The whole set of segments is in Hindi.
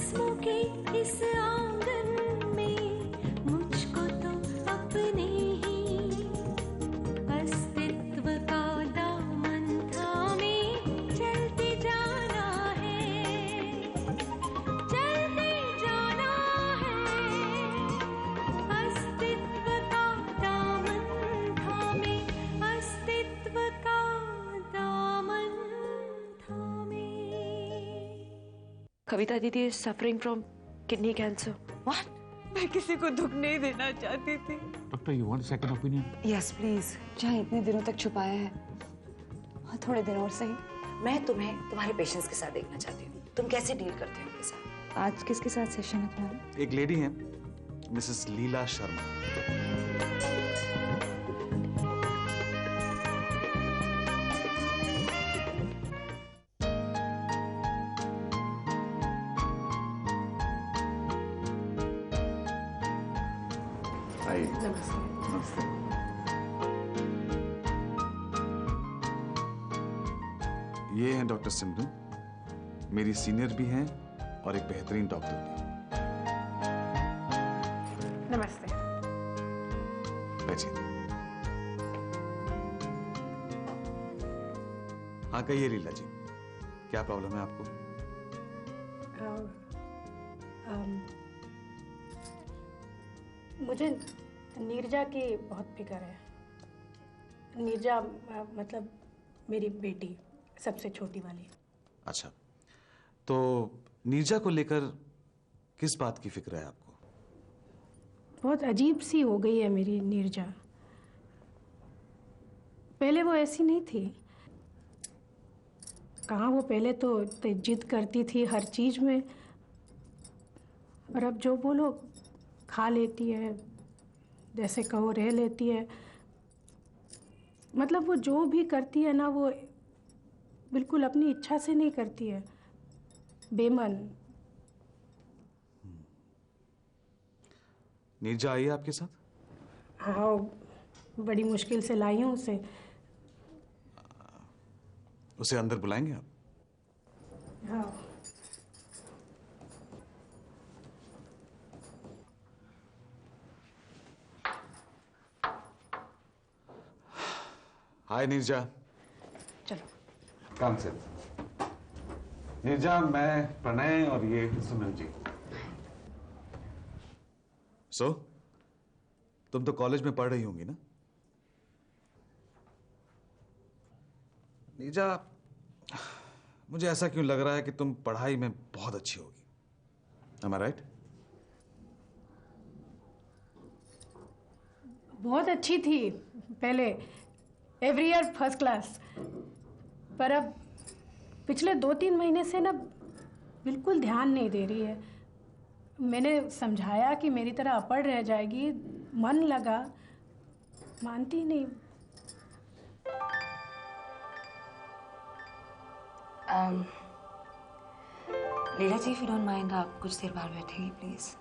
जिस्मों के इस आंगन में मुझको तो अपने ही अस्तित्व का दामन थामे चलते जाना है, चलते जाना है। अस्तित्व का दामन थामे, अस्तित्व का दामन थामे। कविता दीदी is suffering from kidney cancer. What? मैं किसी को दुख नहीं देना चाहती थी। Doctor, you want a second opinion? Yes please. जहाँ इतने दिनों तक छुपाया है, हाँ थोड़े दिन और सही। मैं तुम्हें तुम्हारे पेशेंट्स के साथ देखना चाहती हूँ। तुम कैसे डील करते हो उनके साथ? आज किसके साथ सेशन है तुम्हारा? एक लेडी है, मिसेस लीला शर्मा। नमस्ते। ये हैं डॉक्टर सिमरन, मेरी सीनियर भी हैं और एक बेहतरीन डॉक्टर भी। नमस्ते। बैठिए। हाँ कहिए लीला जी, क्या प्रॉब्लम है आपको? मुझे नीरजा की बहुत फिक्र है। नीरजा मतलब मेरी बेटी, सबसे छोटी वाली। अच्छा, तो नीरजा को लेकर किस बात की फिक्र है आपको? बहुत अजीब सी हो गई है मेरी नीरजा। पहले वो ऐसी नहीं थी। कहाँ वो पहले तो जिद करती थी हर चीज में, और अब जो बोलो खा लेती है, जैसे कहो रह लेती है। मतलब वो जो भी करती है ना, वो बिल्कुल अपनी इच्छा से नहीं करती है, बेमन। नीरजा आई है आपके साथ? हाँ, बड़ी मुश्किल से लाई हूँ उसे। उसे अंदर बुलाएंगे आप? हाँ। हाय नीरजा। चलो। काम से। नीरजा, मैं प्रणय और ये सुमन जी। सो तुम तो कॉलेज में पढ़ रही होंगी ना? नीरजा, मुझे ऐसा क्यों लग रहा है कि तुम पढ़ाई में बहुत अच्छी होगी। Am I right? बहुत अच्छी थी पहले, एवरी ईयर फर्स्ट क्लास। पर अब पिछले 2-3 महीने से ना बिल्कुल ध्यान नहीं दे रही है। मैंने समझाया कि मेरी तरह अपढ़ रह जाएगी, मन लगा, मानती नहीं। लीला जी, इफ यू डोंट माइंड, आप कुछ देर बाहर बैठेंगी प्लीज?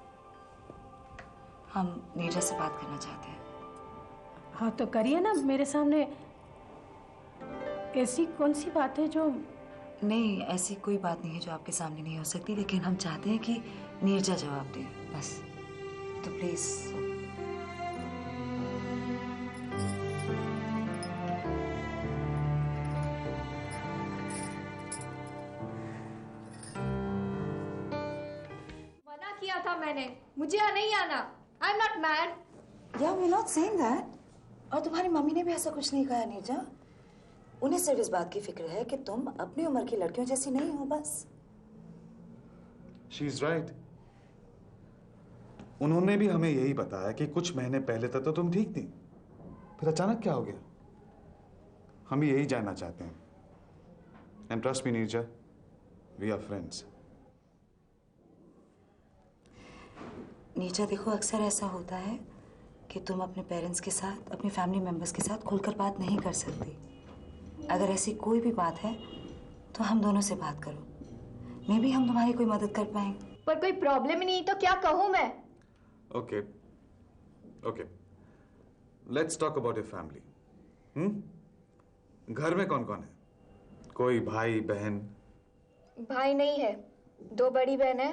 हम नीरजा से बात करना चाहते हैं। हाँ तो करिए ना मेरे सामने। ऐसी कौन सी बात है जो... नहीं, ऐसी कोई बात नहीं है जो आपके सामने नहीं हो सकती, लेकिन हम चाहते हैं कि नीरजा जवाब दे, बस। तो प्लीज। मना किया था मैंने, मुझे यहाँ नहीं आना। I am not mad. या we are not saying that. और तुम्हारी मम्मी ने भी ऐसा कुछ नहीं कहा नीरजा। उन्हें सिर्फ इस बात की फिक्र है कि तुम अपनी उम्र की लड़कियों जैसी नहीं हो, बस। She is right. उन्होंने भी हमें यही बताया कि कुछ महीने पहले तक तो तुम ठीक थी, फिर अचानक क्या हो गया। हम यही जानना चाहते हैं। And trust me, Neerja, we are friends. Neerja देखो, अक्सर ऐसा होता है कि तुम अपने पेरेंट्स के साथ, अपने फैमिली मेंबर्स के साथ खुलकर बात नहीं कर सकती। अगर ऐसी कोई भी बात है तो हम दोनों से बात करो। मे बी हम तुम्हारी कोई मदद कर पाएंगे। पर कोई प्रॉब्लम ही नहीं तो क्या कहूँ मैं? Okay. Okay. Let's talk about your family. घर में कौन कौन है? कोई भाई बहन? भाई नहीं है, 2 बड़ी बहन है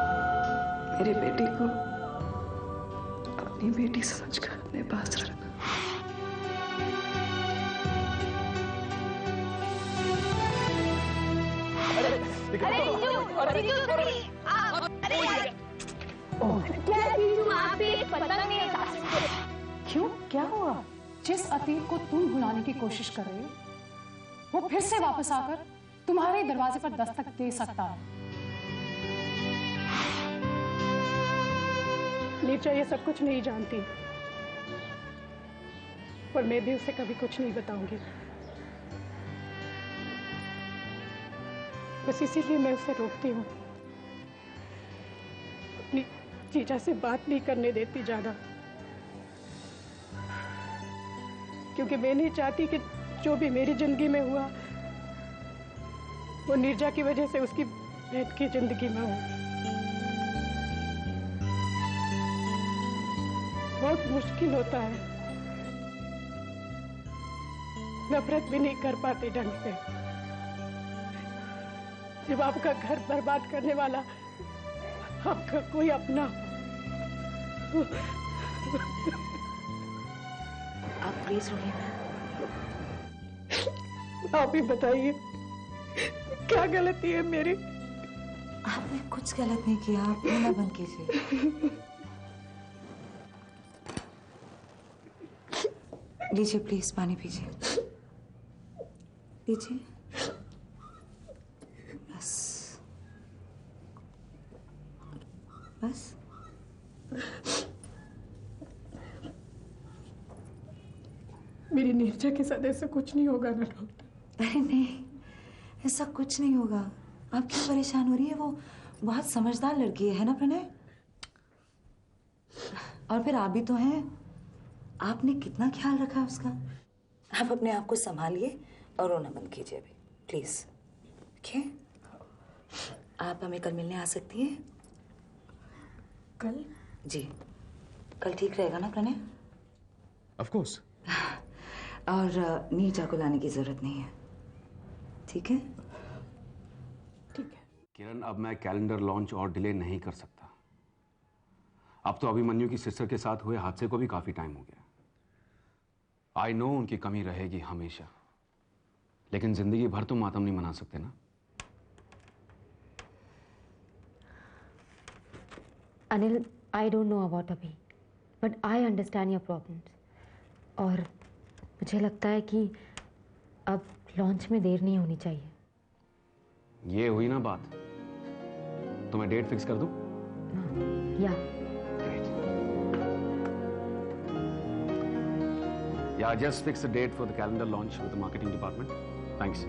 मेरे बेटे को अपनी बेटी समझकर अपने पास रखना। अरे क्या जीजू आप भी एक पतंग नहीं उठा सकते? क्यों, क्या हुआ? जिस अतीत को तुम भुलाने की कोशिश कर रहे हो वो फिर से वापस आकर तुम्हारे दरवाजे पर दस्तक दे सकता है। नीचा ये सब कुछ नहीं जानती और मैं भी उसे कभी कुछ नहीं बताऊंगी। बस इसीलिए मैं उसे रोकती हूँ, अपनी जीजा से बात नहीं करने देती ज्यादा, क्योंकि मैं नहीं चाहती कि जो भी मेरी जिंदगी में हुआ वो नीरजा की वजह से उसकी बहन की जिंदगी में हो। बहुत मुश्किल होता है, नफरत भी नहीं कर पाते ढंग से जब आपका घर बर्बाद करने वाला आपका कोई अपना हो। आप प्लीज रोइए मैम। आप ही बताइए क्या गलती है मेरी? आपने कुछ गलत नहीं किया, आप रोना बंद कीजिए। लीजिए प्लीज, पानी पीजिए, लीजिए। बस बस। मेरी नीरजा के साथ ऐसा कुछ नहीं होगा ना डॉक्टर? अरे नहीं, ऐसा कुछ नहीं होगा। आप क्यों परेशान हो रही है? वो बहुत समझदार लड़की है ना प्रणय? और फिर आप भी तो हैं, आपने कितना ख्याल रखा उसका। आप अपने आप को संभालिए और रोना बंद कीजिए अभी प्लीज। ओके, आप हमें कल मिलने आ सकती हैं? कल? जी, कल ठीक रहेगा ना प्रणय? Of course. और नीरजा को लाने की जरूरत नहीं है, ठीक है? ठीक है। किरण, अब मैं कैलेंडर लॉन्च और डिले नहीं कर सकता। अब तो अभिमन्यु की सिस्टर के साथ हुए हादसे को भी काफी टाइम हो गया। आई नो उनकी कमी रहेगी हमेशा, लेकिन जिंदगी भर तो मातम नहीं मना सकते ना। Anil, I don't know about अभी, but I understand your problems. और मुझे लगता है कि अब लॉन्च में देर नहीं होनी चाहिए। ये हुई ना बात, तो मैं डेट फिक्स कर दूं? या Yeah, just fix the date for the calendar launch with the marketing department. Thanks.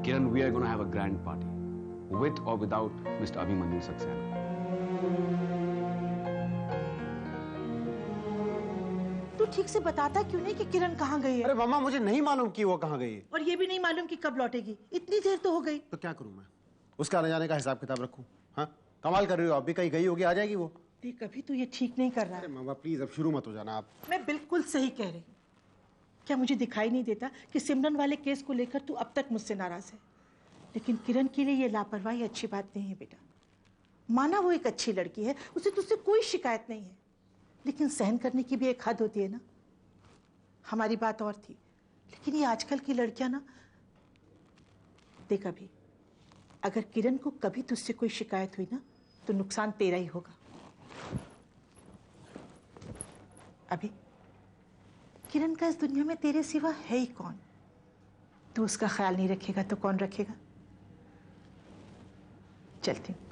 Kiran, we are going to have a grand party, with or without Mr. Abhimanyu Saxena. तू ठीक से बताता क्यों नहीं कि किरण कहाँ गई है? अरे मम्मा, मुझे नहीं मालूम कि वो कहाँ गई है। और ये भी नहीं मालूम कि कब लौटेगी। इतनी देर तो हो गई। तो क्या करूं मैं? उसका आने जाने का हिसाब किताब रखूं? हाँ, कमाल कर रही हो। अभी कहीं गई होगी, आ जाएगी वो। देख, कभी तो ये ठीक नहीं कर रहा है। मामा प्लीज, अब शुरू मत हो जाना आप। मैं बिल्कुल सही कह रही। क्या मुझे दिखाई नहीं देता कि सिमरन वाले केस को लेकर तू अब तक मुझसे नाराज है? लेकिन किरण के लिए ये लापरवाही अच्छी बात नहीं है बेटा। माना वो एक अच्छी लड़की है, उसे तुझसे कोई शिकायत नहीं है, लेकिन सहन करने की भी एक हद होती है ना। हमारी बात और थी, लेकिन ये आजकल की लड़कियां ना, देख अभी, अगर किरण को कभी तुझसे कोई शिकायत हुई ना तो नुकसान तेरा ही होगा। अभी किरण का इस दुनिया में तेरे सिवा है ही कौन? तू उसका ख्याल नहीं रखेगा तो कौन रखेगा? चलती हूँ।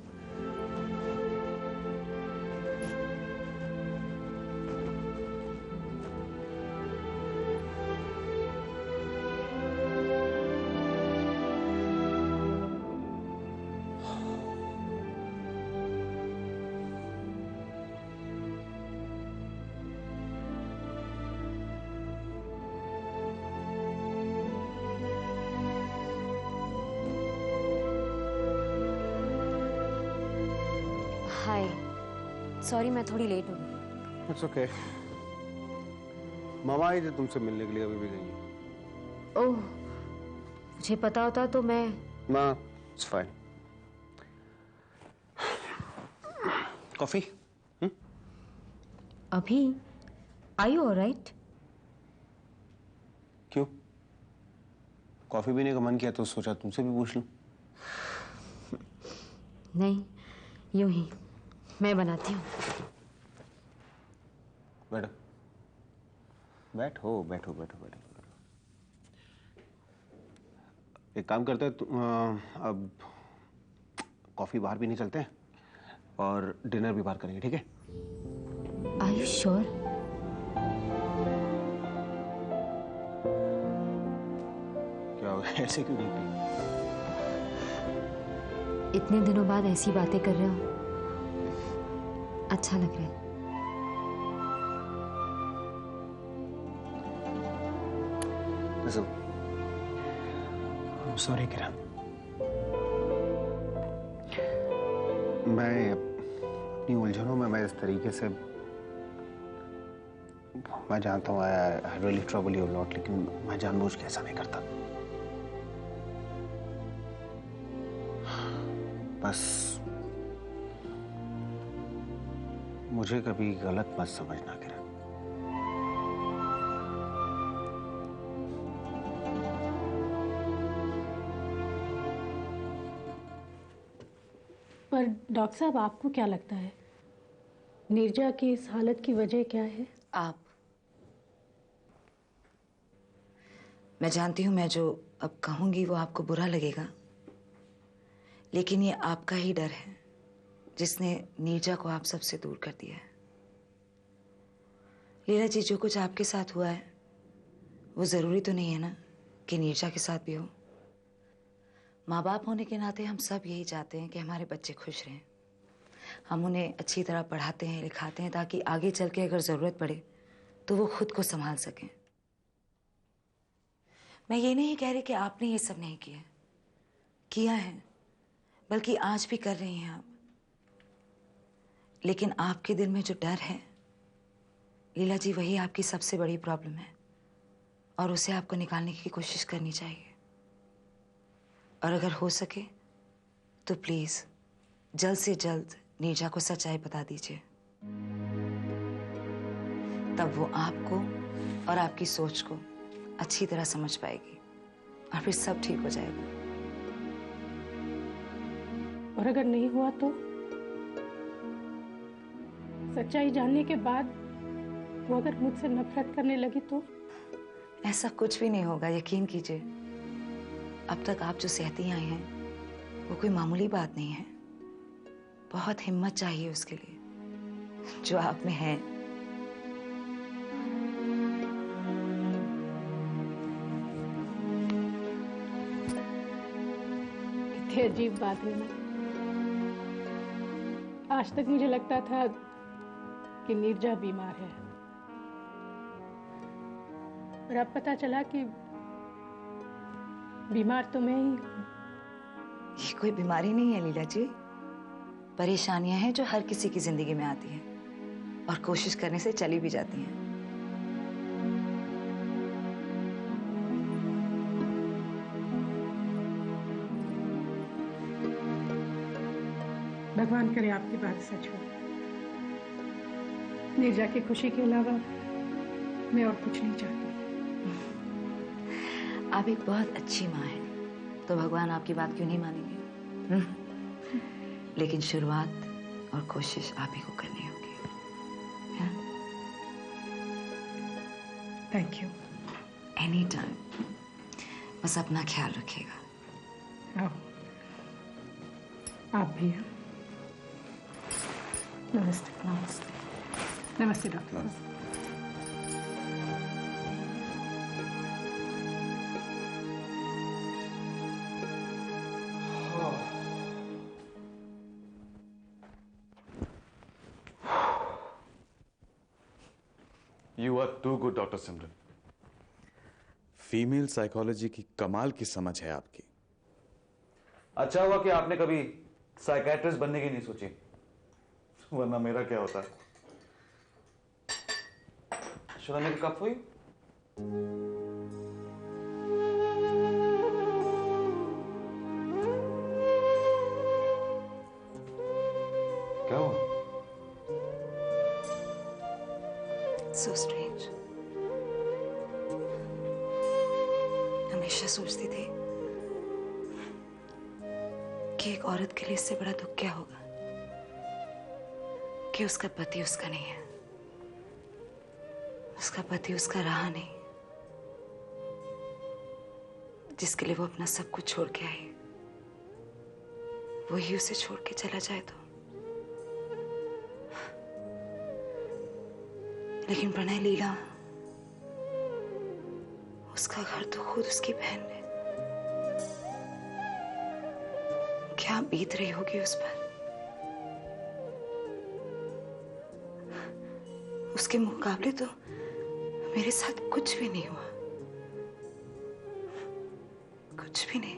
हाय, सॉरी मैं थोड़ी लेट हो गई। It's okay. मामा आई थी तुमसे मिलने के लिए, अभी भी गई है। ओह, मुझे पता होता तो मैं। माँ, इट्स फाइन। कॉफी? अभी? Are you alright? क्यों? कॉफी पीने का मन किया तो सोचा तुमसे भी पूछ लूं। नहीं, यूं ही मैं बनाती हूँ। बैठो बैठो बैठो बैठो बैठो। एक काम करते हैं, अब कॉफी बाहर भी नहीं चलते हैं और डिनर भी बाहर करेंगे, ठीक है? Are you sure? क्या हो गया? ऐसे क्यों देखती? इतने दिनों बाद ऐसी बातें कर रहे हो, अच्छा लग रहा है। सॉरी किरण, मैं अपनी उलझनों में मैं इस तरीके से, मैं जानता हूँ I really trouble you lot, लेकिन मैं जानबूझ के ऐसा नहीं करता। बस मुझे कभी गलत मत समझना किरण। पर डॉक्टर साहब, आपको क्या लगता है नीरजा की इस हालत की वजह क्या है? आप। मैं जानती हूं मैं जो अब कहूंगी वो आपको बुरा लगेगा, लेकिन ये आपका ही डर है जिसने नीरजा को आप सबसे दूर कर दिया है। लीला जी, जो कुछ आपके साथ हुआ है वो जरूरी तो नहीं है ना कि नीरजा के साथ भी हो। माँ बाप होने के नाते हम सब यही चाहते हैं कि हमारे बच्चे खुश रहें। हम उन्हें अच्छी तरह पढ़ाते हैं, लिखाते हैं ताकि आगे चल के अगर ज़रूरत पड़े तो वो खुद को संभाल सकें। मैं ये नहीं कह रही कि आपने ये सब नहीं किया है, बल्कि आज भी कर रही हैं आप। लेकिन आपके दिल में जो डर है लीला जी, वही आपकी सबसे बड़ी प्रॉब्लम है और उसे आपको निकालने की कोशिश करनी चाहिए। और अगर हो सके तो प्लीज जल्द से जल्द नीरजा को सच्चाई बता दीजिए। तब वो आपको और आपकी सोच को अच्छी तरह समझ पाएगी और फिर सब ठीक हो जाएगा। और अगर नहीं हुआ तो सच्चाई जानने के बाद वो अगर मुझसे नफरत करने लगी तो? ऐसा कुछ भी नहीं होगा, यकीन कीजिए। अब तक आप जो सहती आई हैं वो कोई मामूली बात नहीं है। बहुत हिम्मत चाहिए उसके लिए जो आप में है। कितनी अजीब बात है ना। आज तक मुझे लगता था कि नीरजा बीमार है, और अब पता चला कि बीमार तो मैं ही हूं। ये कोई बीमारी नहीं है लीला जी, परेशानियां हैं जो हर किसी की जिंदगी में आती हैं और कोशिश करने से चली भी जाती हैं। भगवान करे आपकी बात सच हो। नीरजा की खुशी के अलावा मैं और कुछ नहीं चाहती। आप एक बहुत अच्छी माँ हैं, तो भगवान आपकी बात क्यों नहीं मानेंगे? लेकिन शुरुआत और कोशिश आप ही को करनी होगी। Thank you. Any time. बस अपना ख्याल रखिएगा। आप भी हैं। नमस्ते। नमस्ते। नमस्ते doctor. You are too good, Dr. Simran. Female psychology की कमाल की समझ है आपकी। अच्छा हुआ कि आपने कभी साइकेट्रिस्ट बनने की नहीं सोची, वरना मेरा क्या होता। Should I make a cup for you? क्या हुआ? So strange. हमेशा सोचती थी कि एक औरत के लिए इससे बड़ा दुख क्या होगा कि उसका पति उसका नहीं है, उसका पति उसका रहा नहीं, जिसके लिए वो अपना सब कुछ छोड़ के आई, वो ही उसे छोड़ के चला जाए तो। लेकिन प्रणय लीला, उसका घर तो खुद उसकी बहन ने। क्या बीत रही होगी उस पर। उसके मुकाबले तो मेरे साथ कुछ भी नहीं हुआ, कुछ भी नहीं।